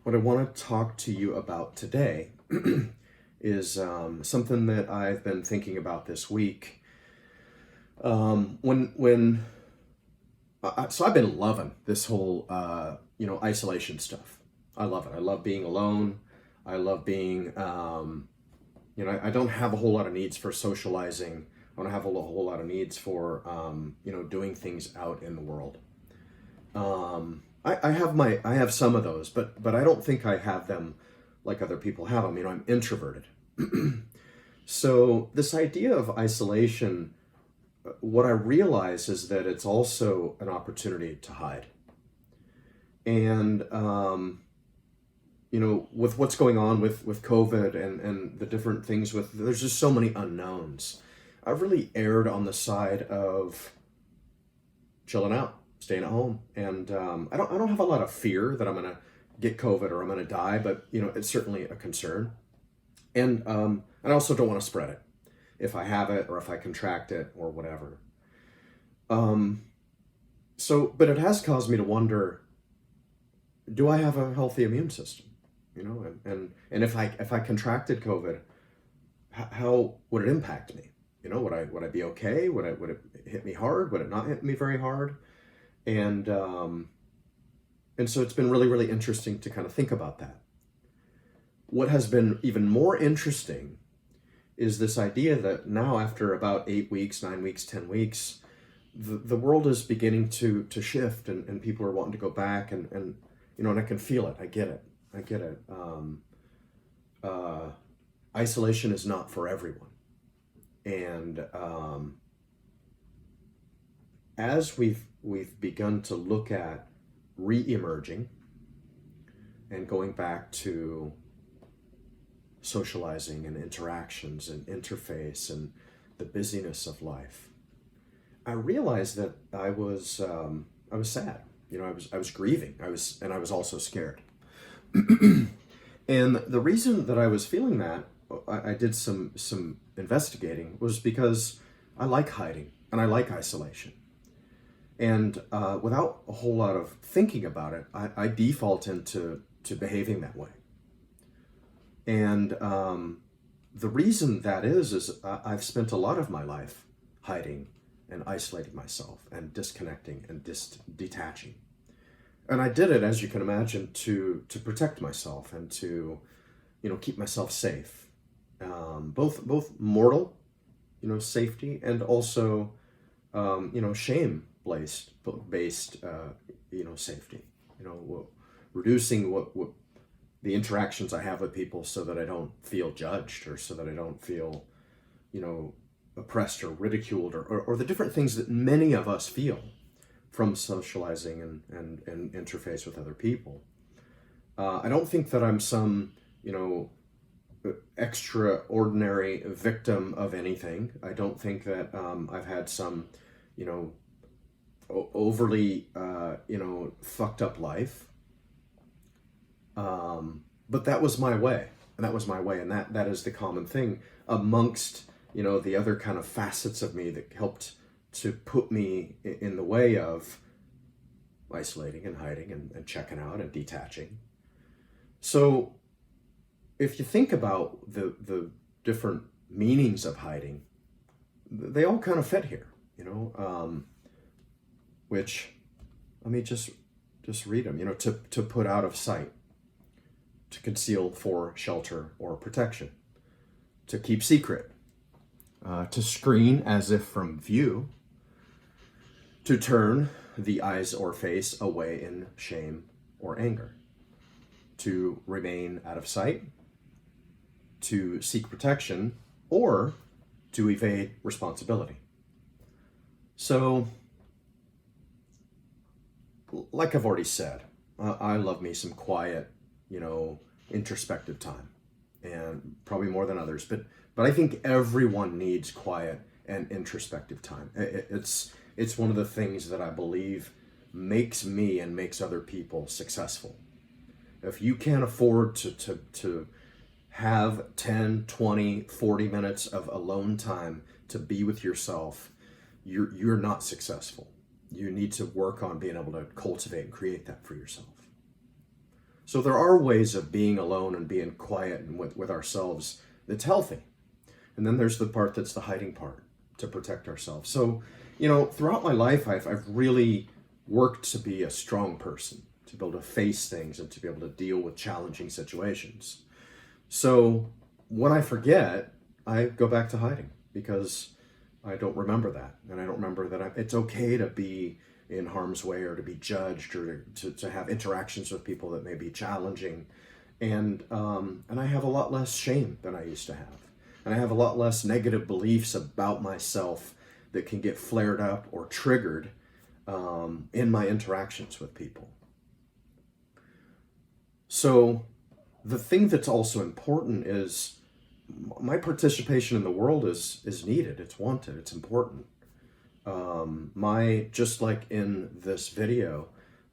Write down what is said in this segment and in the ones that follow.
What I want to talk to you about today is something that I've been thinking about this week. So I've been loving this whole isolation stuff. I love it. I love being alone. I love being I don't have a whole lot of needs for socializing. I don't have a whole lot of needs for doing things out in the world. I have some of those, but I don't think I have them like other people have them. I'm introverted. So this idea of isolation, what I realize is that it's also an opportunity to hide. And with what's going on with COVID and the different things there's just so many unknowns. I've really erred on the side of chilling out, staying at home, and I don't have a lot of fear that I'm gonna get COVID or I'm gonna die, but it's certainly a concern, and I also don't want to spread it if I have it or if I contract it or whatever. But it has caused me to wonder: do I have a healthy immune system? And if I contracted COVID, how would it impact me? Would I be okay? Would it hit me hard? Would it not hit me very hard? And so it's been really, really interesting to kind of think about that. What has been even more interesting is this idea that now, after about 8 weeks, 9 weeks, 10 weeks, the world is beginning to shift, and people are wanting to go back, and I can feel it. I get it. Isolation is not for everyone. And as we've begun to look at re-emerging and going back to socializing and interactions and interface and the busyness of life, I realized that I was sad. I was grieving. I was also scared. And the reason that I was feeling that, I did some investigating, was because I like hiding and I like isolation. And without a whole lot of thinking about it, I default into behaving that way. And the reason that is I've spent a lot of my life hiding and isolating myself and disconnecting and detaching. And I did it, as you can imagine, to protect myself and to keep myself safe, both mortal safety, and also shame based safety, reducing what the interactions I have with people, so that I don't feel judged, or so that I don't feel oppressed or ridiculed, or the different things that many of us feel from socializing and interface with other people. I don't think that I'm some extraordinary victim of anything. I don't think that I've had some overly fucked up life. But that was my way, and that is the common thing amongst the other kind of facets of me that helped to put me in the way of isolating and hiding and checking out and detaching. So if you think about the different meanings of hiding, they all kind of fit here, which, let me just read them. To put out of sight, to conceal for shelter or protection, to keep secret, to screen as if from view, to turn the eyes or face away in shame or anger, to remain out of sight, to seek protection, or to evade responsibility. So, like I've already said, I love me some quiet, introspective time, and probably more than others, but I think everyone needs quiet and introspective time. It's one of the things that I believe makes me and makes other people successful. If you can't afford to have 10, 20, 40 minutes of alone time to be with yourself, you're not successful. You need to work on being able to cultivate and create that for yourself. So there are ways of being alone and being quiet and with ourselves that's healthy. And then there's the part that's the hiding part to protect ourselves. So, throughout my life, I've really worked to be a strong person, to be able to face things and to be able to deal with challenging situations. So when I forget, I go back to hiding because I don't remember that. And I don't remember that it's okay to be in harm's way or to be judged or to have interactions with people that may be challenging. And I have a lot less shame than I used to have. And I have a lot less negative beliefs about myself that can get flared up or triggered in my interactions with people. So the thing that's also important is my participation in the world is needed. It's wanted. It's important. Just like in this video,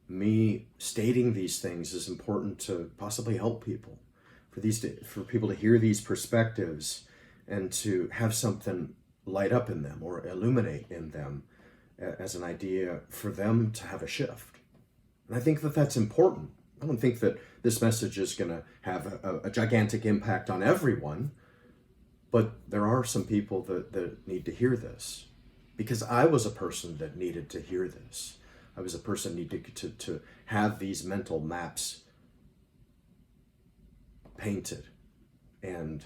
me stating these things is important to possibly help people, for people to hear these perspectives and to have something light up in them or illuminate in them as an idea for them to have a shift. And I think that that's important. I don't think that this message is going to have a gigantic impact on everyone, but there are some people that need to hear this, because I was a person that needed to hear this. I was a person needed to have these mental maps painted and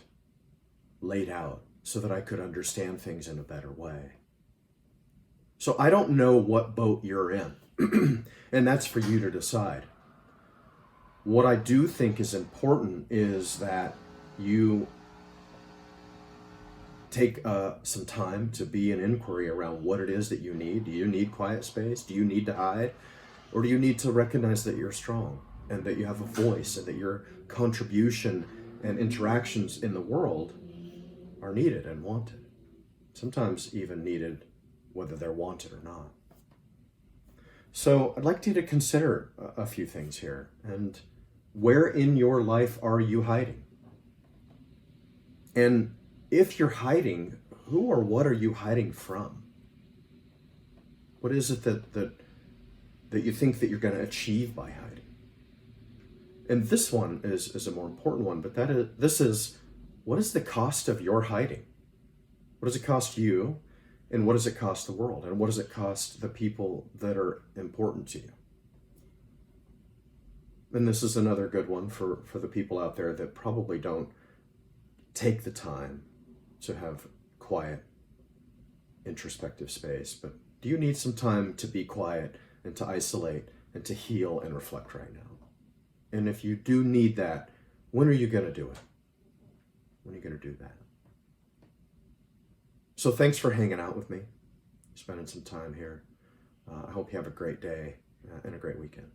laid out so that I could understand things in a better way. So I don't know what boat you're in, and that's for you to decide. What I do think is important is that you take some time to be an inquiry around what it is that you need. Do you need quiet space? Do you need to hide? Or do you need to recognize that you're strong and that you have a voice and that your contribution and interactions in the world are needed and wanted? Sometimes even needed whether they're wanted or not. So I'd like you to consider a few things here. And where in your life are you hiding? And if you're hiding, who or what are you hiding from? What is it that you think that you're going to achieve by hiding? And this one is a more important one, but this is, what is the cost of your hiding? What does it cost you? And what does it cost the world? And what does it cost the people that are important to you? And this is another good one for the people out there that probably don't take the time to have quiet, introspective space. But do you need some time to be quiet and to isolate and to heal and reflect right now? And if you do need that, when are you going to do it? When are you going to do that? So thanks for hanging out with me, spending some time here. I hope you have a great day and a great weekend.